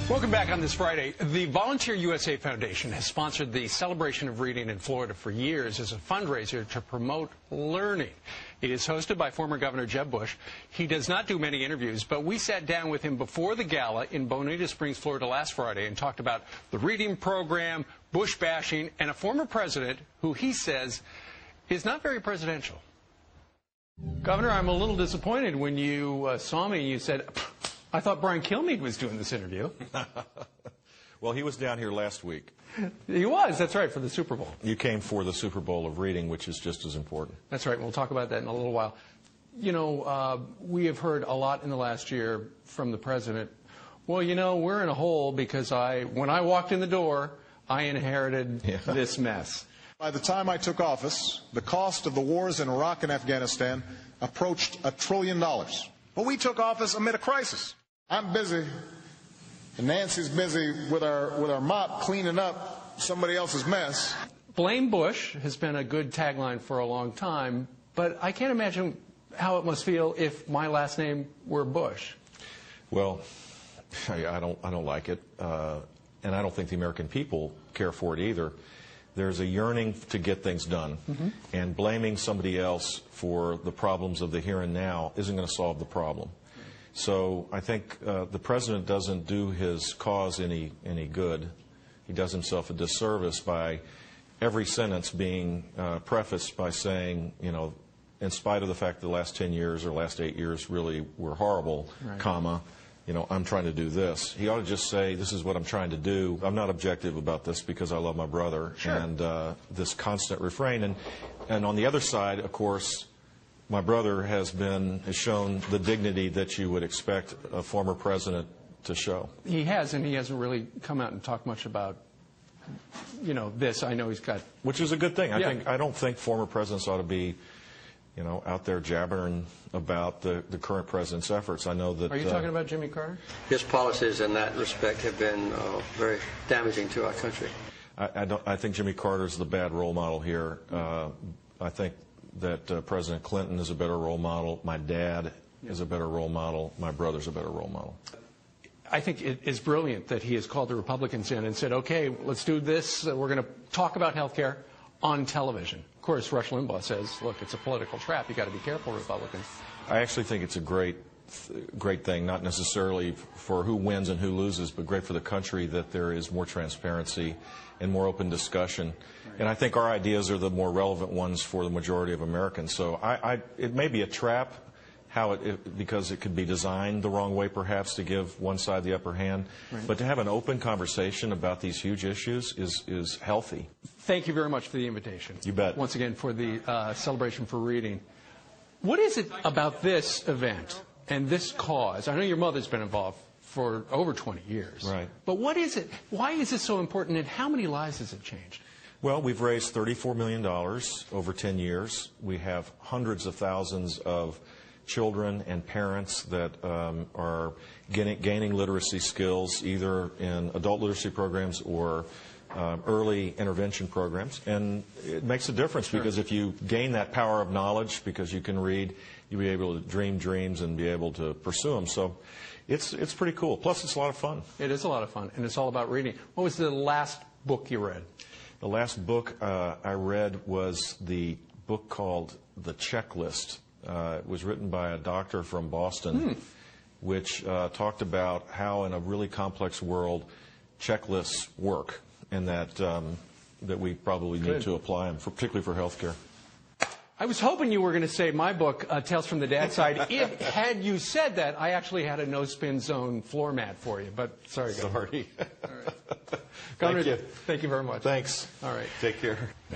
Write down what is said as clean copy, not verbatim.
Welcome back on this Friday. The Volunteer USA Foundation has sponsored the celebration of reading in Florida for years as a fundraiser to promote learning. It is hosted by former Governor Jeb Bush. He does not do many interviews, but we sat down with him before the gala in Bonita Springs, Florida last Friday and talked about the reading program, Bush bashing, and a former president who he says is not very presidential. Governor, I'm a little disappointed when you saw me and you said, I thought Brian Kilmeade was doing this interview. Well, he was down here last week. He was, that's right, for the Super Bowl. You came for the Super Bowl of reading, which is just as important. That's right, we'll talk about that in a little while. You know, we have heard a lot in the last year from the president. Well, you know, we're in a hole because when I walked in the door, I inherited this mess. By the time I took office, the cost of the wars in Iraq and Afghanistan approached $1 trillion. But we took office amid a crisis. I'm busy, and Nancy's busy with our mop cleaning up somebody else's mess. Blame Bush has been a good tagline for a long time, but I can't imagine how it must feel if my last name were Bush. Well, I don't like it, and I don't think the American people care for it either. There's a yearning to get things done, and blaming somebody else for the problems of the here and now isn't going to solve the problem. So I think the president doesn't do his cause any good. He does himself a disservice by every sentence being prefaced by saying, you know, in spite of the fact that the last 10 years or last 8 years really were horrible, comma, you know, I'm trying to do this. He ought to just say, this is what I'm trying to do. I'm not objective about this because I love my brother. Sure. And this constant refrain. And on the other side, of course, my brother has shown the dignity that you would expect a former president to show. He has, and he hasn't really come out and talked much about, you know, this. I know he's got... Which is a good thing. I don't think former presidents ought to be, you know, out there jabbering about the current president's efforts. I know that... Are you talking about Jimmy Carter? His policies in that respect have been very damaging to our country. I think Jimmy Carter is the bad role model here. I think that President Clinton is a better role model. My dad is a better role model. My brother's a better role model. I think it is brilliant that he has called the Republicans in and said, okay, let's do this. We're going to talk about health care on television. Of course, Rush Limbaugh says, look, it's a political trap. You've got to be careful, Republicans. I actually think it's a great thing, not necessarily for who wins and who loses, but great for the country that there is more transparency and more open discussion. And I think our ideas are the more relevant ones for the majority of Americans. So it may be a trap, because it could be designed the wrong way, perhaps, to give one side the upper hand. But to have an open conversation about these huge issues is healthy. Thank you very much for the invitation. You bet. Once again, for the celebration for reading. What is it about this event and this cause? I know your mother's been involved for over 20 years. Right. But what is it? Why is it so important, and how many lives has it changed? Well, we've raised $34 million over 10 years. We have hundreds of thousands of children and parents that are gaining literacy skills, either in adult literacy programs or early intervention programs. And it makes a difference because if you gain that power of knowledge, because you can read, you'll be able to dream dreams and be able to pursue them. So it's pretty cool. Plus, it's a lot of fun. It is a lot of fun, and it's all about reading. What was the last book you read? The last book I read was the book called The Checklist. It was written by a doctor from Boston, which talked about how in a really complex world checklists work, and that we probably need to apply them, particularly for health care. I was hoping you were going to say my book, Tales from the Dad Side. Had you said that, I actually had a no-spin zone floor mat for you, but sorry. Sorry. All right. Governor, thank you very much. Thanks. All right. Take care.